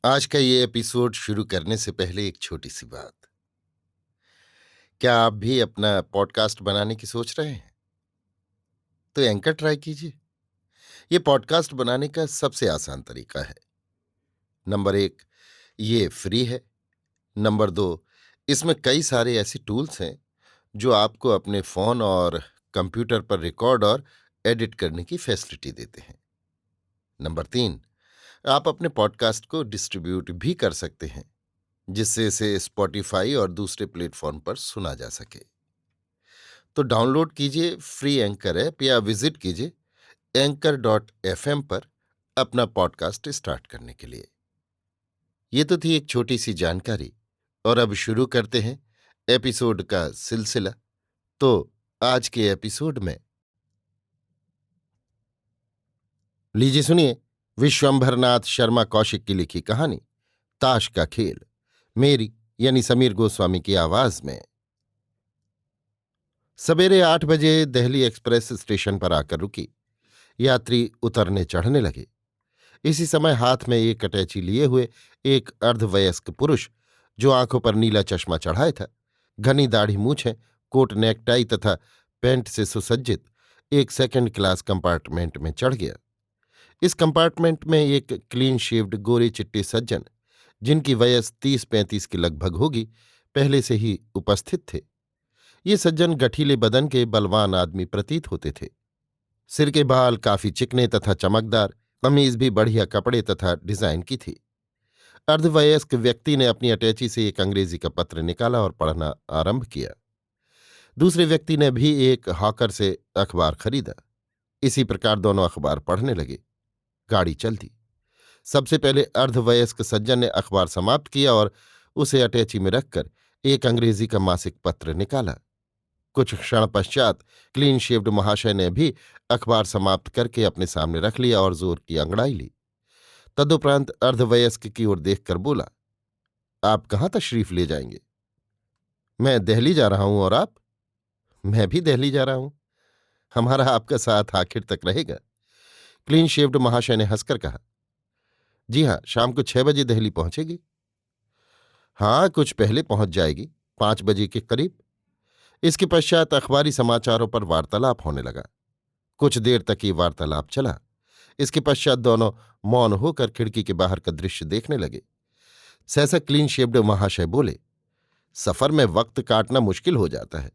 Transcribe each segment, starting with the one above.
आज का ये एपिसोड शुरू करने से पहले एक छोटी सी बात। क्या आप भी अपना पॉडकास्ट बनाने की सोच रहे हैं? तो एंकर ट्राई कीजिए। ये पॉडकास्ट बनाने का सबसे आसान तरीका है। नंबर एक, ये फ्री है। नंबर दो, इसमें कई सारे ऐसे टूल्स हैं जो आपको अपने फोन और कंप्यूटर पर रिकॉर्ड और एडिट करने की फैसिलिटी देते हैं। नंबर तीन, आप अपने पॉडकास्ट को डिस्ट्रीब्यूट भी कर सकते हैं, जिससे इसे स्पॉटिफाई और दूसरे प्लेटफॉर्म पर सुना जा सके। तो डाउनलोड कीजिए फ्री एंकर ऐप या विजिट कीजिए anchor.fm पर अपना पॉडकास्ट स्टार्ट करने के लिए। ये तो थी एक छोटी सी जानकारी, और अब शुरू करते हैं एपिसोड का सिलसिला। तो आज के एपिसोड में लीजिए सुनिए विश्वंभरनाथ शर्मा कौशिक की लिखी कहानी ताश का खेल, मेरी यानी समीर गोस्वामी की आवाज में। सवेरे 8 बजे दिल्ली एक्सप्रेस स्टेशन पर आकर रुकी। यात्री उतरने चढ़ने लगे। इसी समय हाथ में एक अटैची लिए हुए एक अर्धवयस्क पुरुष, जो आंखों पर नीला चश्मा चढ़ाए था, घनी दाढ़ी मूछें, कोट नेकटाई तथा पैंट से सुसज्जित, एक सेकंड क्लास कंपार्टमेंट में चढ़ गया। इस कंपार्टमेंट में एक क्लीन शेव्ड गोरे चिट्टे सज्जन, जिनकी वयस 30-35 के लगभग होगी, पहले से ही उपस्थित थे। ये सज्जन गठीले बदन के बलवान आदमी प्रतीत होते थे। सिर के बाल काफी चिकने तथा चमकदार, कमीज भी बढ़िया कपड़े तथा डिजाइन की थी। अर्धवयस्क व्यक्ति ने अपनी अटैची से एक अंग्रेजी का पत्र निकाला और पढ़ना आरंभ किया। दूसरे व्यक्ति ने भी एक हॉकर से अखबार खरीदा। इसी प्रकार दोनों अखबार पढ़ने लगे। गाड़ी चल दी। सबसे पहले अर्धवयस्क सज्जन ने अखबार समाप्त किया और उसे अटैची में रखकर एक अंग्रेजी का मासिक पत्र निकाला। कुछ क्षण पश्चात क्लीन शेव्ड महाशय ने भी अखबार समाप्त करके अपने सामने रख लिया और जोर की अंगड़ाई ली। तदुपरांत अर्धवयस्क की ओर देखकर बोला, आप कहाँ तशरीफ ले जाएंगे? मैं दिल्ली जा रहा हूं। और आप? मैं भी दिल्ली जा रहा हूं। हमारा आपका साथ आखिर तक रहेगा। क्लीन शेव्ड महाशय ने हंसकर कहा, जी हां, शाम को 6 बजे दिल्ली पहुंचेगी। हाँ, कुछ पहले पहुंच जाएगी, 5 बजे के करीब। इसके पश्चात अखबारी समाचारों पर वार्तालाप होने लगा। कुछ देर तक ये वार्तालाप चला। इसके पश्चात दोनों मौन होकर खिड़की के बाहर का दृश्य देखने लगे। सहसा क्लीन शेव्ड महाशय बोले, सफर में वक्त काटना मुश्किल हो जाता है।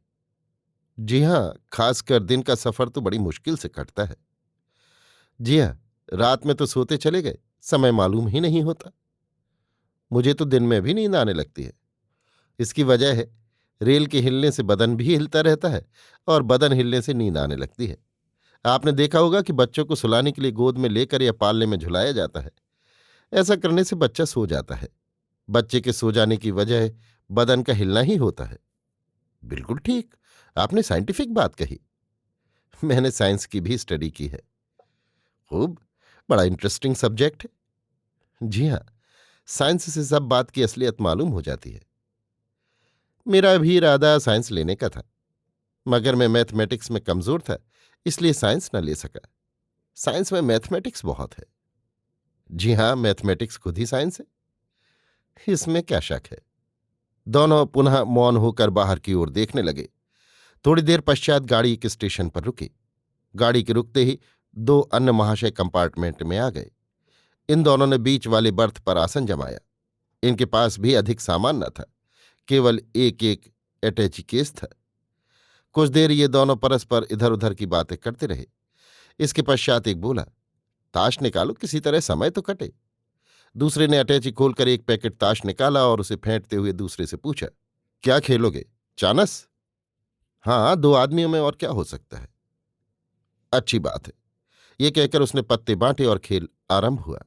जी हां, खासकर दिन का सफर तो बड़ी मुश्किल से कटता है। जी हां, रात में तो सोते चले गए, समय मालूम ही नहीं होता। मुझे तो दिन में भी नींद आने लगती है। इसकी वजह है, रेल के हिलने से बदन भी हिलता रहता है और बदन हिलने से नींद आने लगती है। आपने देखा होगा कि बच्चों को सुलाने के लिए गोद में लेकर या पालने में झुलाया जाता है। ऐसा करने से बच्चा सो जाता है। बच्चे के सो जाने की वजह बदन का हिलना ही होता है। बिल्कुल ठीक, आपने साइंटिफिक बात कही। मैंने साइंस की भी स्टडी की है। खूब, बड़ा इंटरेस्टिंग सब्जेक्ट है। जी हाँ, साइंस से सब बात की असलियत मालूम हो जाती है। मेरा भी इरादा साइंस लेने का था, मगर मैं मैथमेटिक्स में कमजोर था, इसलिए साइंस न ले सका। साइंस में मैथमेटिक्स बहुत है। जी हाँ, मैथमेटिक्स खुद ही साइंस है, इसमें क्या शक है। दोनों पुनः मौन होकर बाहर की ओर देखने लगे। थोड़ी देर पश्चात गाड़ी एक स्टेशन पर रुकी। गाड़ी के रुकते ही दो अन्य महाशय कंपार्टमेंट में आ गए। इन दोनों ने बीच वाले बर्थ पर आसन जमाया। इनके पास भी अधिक सामान न था, केवल एक एक अटैची केस था। कुछ देर ये दोनों परस्पर इधर उधर की बातें करते रहे। इसके पश्चात एक बोला, ताश निकालो, किसी तरह समय तो कटे। दूसरे ने अटैची खोलकर एक पैकेट ताश निकाला और उसे फेंटते हुए दूसरे से पूछा, क्या खेलोगे, चानस? हाँ, 2 आदमियों में और क्या हो सकता है। अच्छी बात है। ये कहकर उसने पत्ते बांटे और खेल आरंभ हुआ।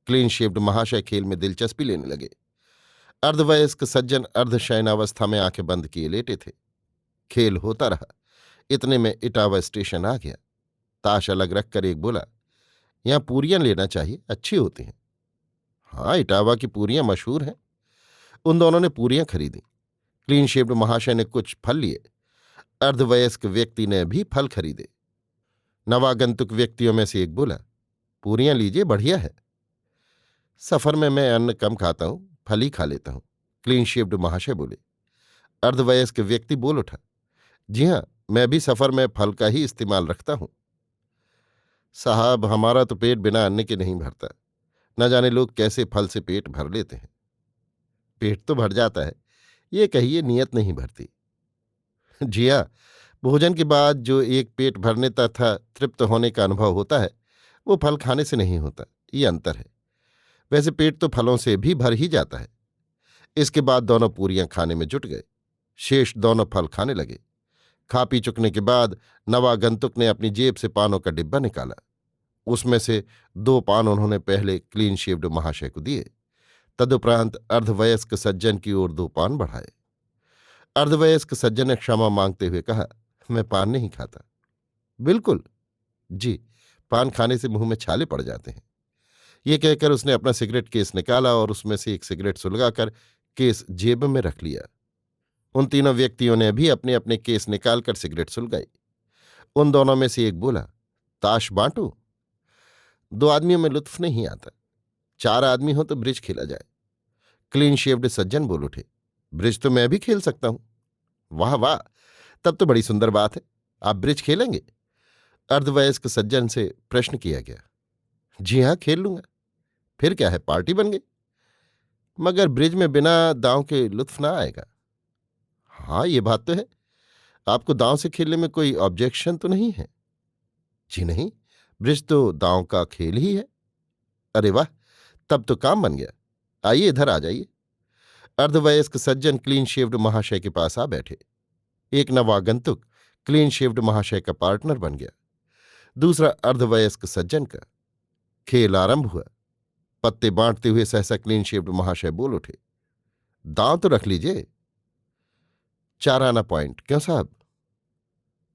क्लीन शेव्ड महाशय खेल में दिलचस्पी लेने लगे। अर्धवयस्क सज्जन अर्धशयनावस्था में आंखें बंद किए लेटे थे। खेल होता रहा। इतने में इटावा स्टेशन आ गया। ताश अलग रखकर एक बोला, यहां पूरियां लेना चाहिए, अच्छी होती हैं। हाँ, इटावा की पूरियां मशहूर हैं। उन दोनों ने पूरियां खरीदी। क्लीन शेव्ड महाशय ने कुछ फल लिए। अर्धवयस्क व्यक्ति ने भी फल खरीदे। नवागंतुक व्यक्तियों में से एक बोला, पूरियां लीजिए, बढ़िया है। सफर में मैं अन्न कम खाता हूं, फल ही खा लेता हूं, क्लीन शेव्ड महाशय बोले। अर्धवयस्क व्यक्ति बोल उठा, जी हां, मैं भी सफर में फल का ही इस्तेमाल रखता हूं। साहब, हमारा तो पेट बिना अन्न के नहीं भरता। न जाने लोग कैसे फल से पेट भर लेते हैं। पेट तो भर जाता है, ये कहिए नियत नहीं भरती। जी हाँ, भोजन के बाद जो एक पेट भरने तथा तृप्त होने का अनुभव होता है, वो फल खाने से नहीं होता। ये अंतर है। वैसे पेट तो फलों से भी भर ही जाता है। इसके बाद दोनों पूरियां खाने में जुट गए। शेष दोनों फल खाने लगे। खा पी चुकने के बाद नवागंतुक ने अपनी जेब से पानों का डिब्बा निकाला। उसमें से 2 पान उन्होंने पहले क्लीन शेव्ड महाशय को दिए। तदुपरांत अर्धवयस्क सज्जन की ओर 2 पान बढ़ाए। अर्धवयस्क सज्जन ने क्षमा मांगते हुए कहा, मैं पान नहीं खाता। बिल्कुल। जी, पान खाने से मुंह में छाले पड़ जाते हैं। ये कहकर उसने अपना सिगरेट केस निकाला और उसमें से एक सिगरेट सुलगाकर केस जेब में रख लिया। उन तीनों व्यक्तियों ने भी अपने अपने केस निकालकर सिगरेट सुलगाई। उन दोनों में से एक बोला, ताश बांटूं? 2 आदमियों में लुत्फ नहीं आता। 4 आदमी हो तो ब्रिज खेला जाए। क्लीन शेव्ड सज्जन बोल उठे, ब्रिज तो मैं भी खेल सकता हूं। वाह वाह, तब तो बड़ी सुंदर बात है। आप ब्रिज खेलेंगे? अर्धवयस्क सज्जन से प्रश्न किया गया। जी हां, खेल लूंगा। फिर क्या है, पार्टी बन गई। मगर ब्रिज में बिना दांव के लुत्फ ना आएगा। हाँ, ये बात तो है। आपको दांव से खेलने में कोई ऑब्जेक्शन तो नहीं है? जी नहीं, ब्रिज तो दांव का खेल ही है। अरे वाह, तब तो काम बन गया। आइए, इधर आ जाइए। अर्धवयस्क सज्जन क्लीन शेव्ड महाशय के पास आ बैठे। एक नवागंतुक क्लीन शेव्ड महाशय का पार्टनर बन गया, दूसरा अर्धवयस्क सज्जन का। खेल आरंभ हुआ। पत्ते बांटते हुए सहसा क्लीन शेव्ड महाशय बोल उठे, दांव तो रख लीजिए। 4 आना पॉइंट क्यों साहब?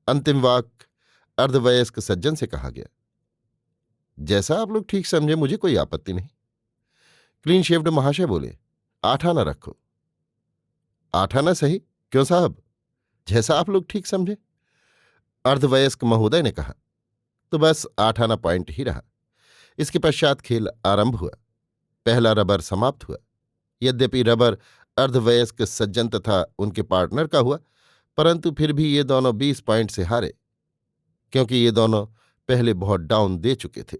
अंतिम वाक्य अर्धवयस्क सज्जन से कहा गया। जैसा आप लोग ठीक समझे, मुझे कोई आपत्ति नहीं। क्लीन शेव्ड महाशय बोले, 8 आना रखो। 8 आना सही क्यों साहब? जैसा आप लोग ठीक समझे। अर्धवयस्क महोदय ने कहा। तो बस 8 आना पॉइंट ही रहा। इसके पश्चात खेल आरंभ हुआ। पहला रबर समाप्त हुआ। यद्यपि रबर अर्धवयस्क सज्जन तथा उनके पार्टनर का हुआ, परंतु फिर भी ये दोनों 20 पॉइंट से हारे, क्योंकि ये दोनों पहले बहुत डाउन दे चुके थे।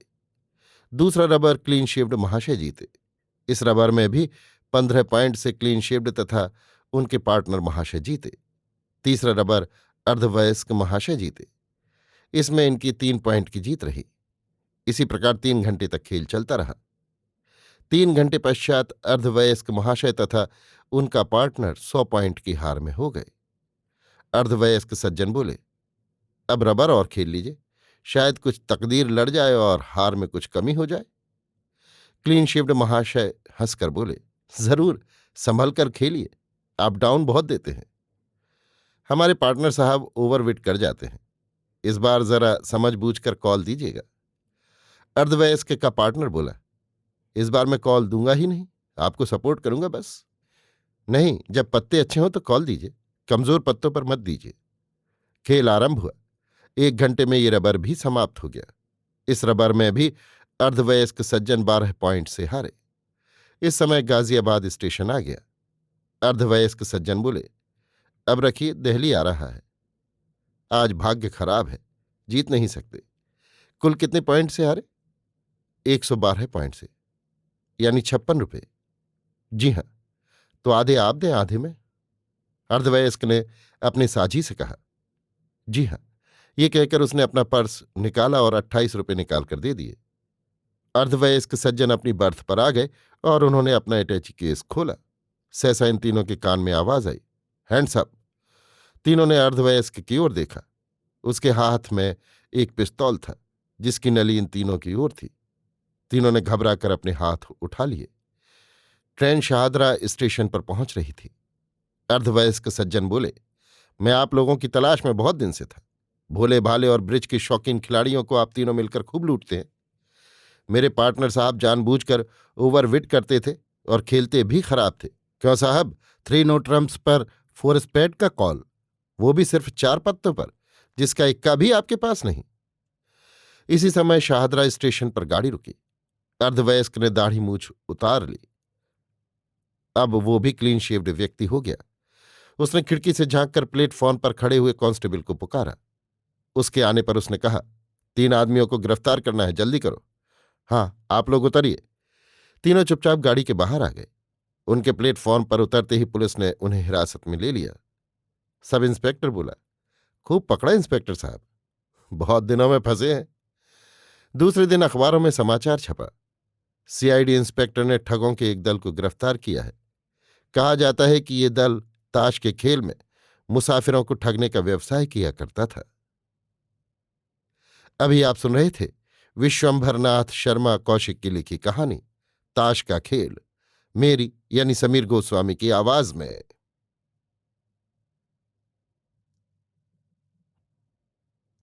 दूसरा रबर क्लीन शेव्ड महाशय जीते। इस रबर में भी 15 पॉइंट से क्लीन शेव्ड तथा उनके पार्टनर महाशय जीते। तीसरा रबर अर्धवयस्क महाशय जीते। इसमें इनकी 3 पॉइंट की जीत रही। इसी प्रकार 3 घंटे तक खेल चलता रहा। 3 घंटे पश्चात अर्धवयस्क महाशय तथा उनका पार्टनर 100 पॉइंट की हार में हो गए। अर्धवयस्क सज्जन बोले, अब रबर और खेल लीजिए, शायद कुछ तकदीर लड़ जाए और हार में कुछ कमी हो जाए। क्लीन शेव्ड महाशय हंसकर बोले, जरूर, संभल कर खेलिए, आप डाउन बहुत देते हैं। हमारे पार्टनर साहब ओवरविट कर जाते हैं। इस बार जरा समझ बूझ कर कॉल दीजिएगा। अर्धवयस्क का पार्टनर बोला, इस बार मैं कॉल दूंगा ही नहीं, आपको सपोर्ट करूंगा बस। नहीं, जब पत्ते अच्छे हों तो कॉल दीजिए, कमजोर पत्तों पर मत दीजिए। खेल आरंभ हुआ। 1 घंटे में ये रबर भी समाप्त हो गया। इस रबर में भी अर्धवयस्क सज्जन 12 पॉइंट से हारे। इस समय गाजियाबाद स्टेशन आ गया। अर्धवयस्क सज्जन बोले, अब रखिए, दिल्ली आ रहा है। आज भाग्य खराब है, जीत नहीं सकते। कुल कितने पॉइंट से हारे? 112 पॉइंट से, यानी 56 रुपये। जी हां, तो आधे आप दें, आधे में। अर्धवयस्क ने अपने साझी से कहा। जी हां, ये कहकर उसने अपना पर्स निकाला और 28 रुपये निकालकर दे दिए। अर्धवयस्क सज्जन अपनी बर्थ पर आ गए और उन्होंने अपना अटैची केस खोला। सहसा इन तीनों के कान में आवाज आई, हैंड्स अप। तीनों ने अर्धवयस्क की ओर देखा। उसके हाथ में एक पिस्तौल था, जिसकी नली इन तीनों की ओर थी। तीनों ने घबराकर अपने हाथ उठा लिए। ट्रेन शाहदरा स्टेशन पर पहुंच रही थी। अर्धवयस्क सज्जन बोले, मैं आप लोगों की तलाश में बहुत दिन से था। भोले भाले और ब्रिज के शौकीन खिलाड़ियों को आप तीनों मिलकर खूब लूटते हैं। मेरे पार्टनर साहब जानबूझकर ओवरविट करते थे और खेलते भी खराब थे। क्यों साहब? 3 नो ट्रम्प्स पर 4 स्पेड का कॉल, वो भी सिर्फ 4 पत्तों पर, जिसका इक्का भी आपके पास नहीं। इसी समय शाहदरा स्टेशन पर गाड़ी रुकी। अर्धवयस्क ने दाढ़ी मूछ उतार ली। अब वो भी क्लीन शेव्ड व्यक्ति हो गया। उसने खिड़की से झांककर प्लेटफॉर्म पर खड़े हुए कांस्टेबल को पुकारा। उसके आने पर उसने कहा, 3 आदमियों को गिरफ्तार करना है, जल्दी करो। हाँ, आप लोग उतरिए। तीनों चुपचाप गाड़ी के बाहर आ गए। उनके प्लेटफॉर्म पर उतरते ही पुलिस ने उन्हें हिरासत में ले लिया। सब इंस्पेक्टर बोला, खूब पकड़ा इंस्पेक्टर साहब, बहुत दिनों में फंसे हैं। दूसरे दिन अखबारों में समाचार छपा, सीआईडी इंस्पेक्टर ने ठगों के एक दल को गिरफ्तार किया है। कहा जाता है कि ये दल ताश के खेल में मुसाफिरों को ठगने का व्यवसाय किया करता था। अभी आप सुन रहे थे विश्वंभरनाथ शर्मा कौशिक की लिखी कहानी ताश का खेल, मेरी यानी समीर गोस्वामी की आवाज में।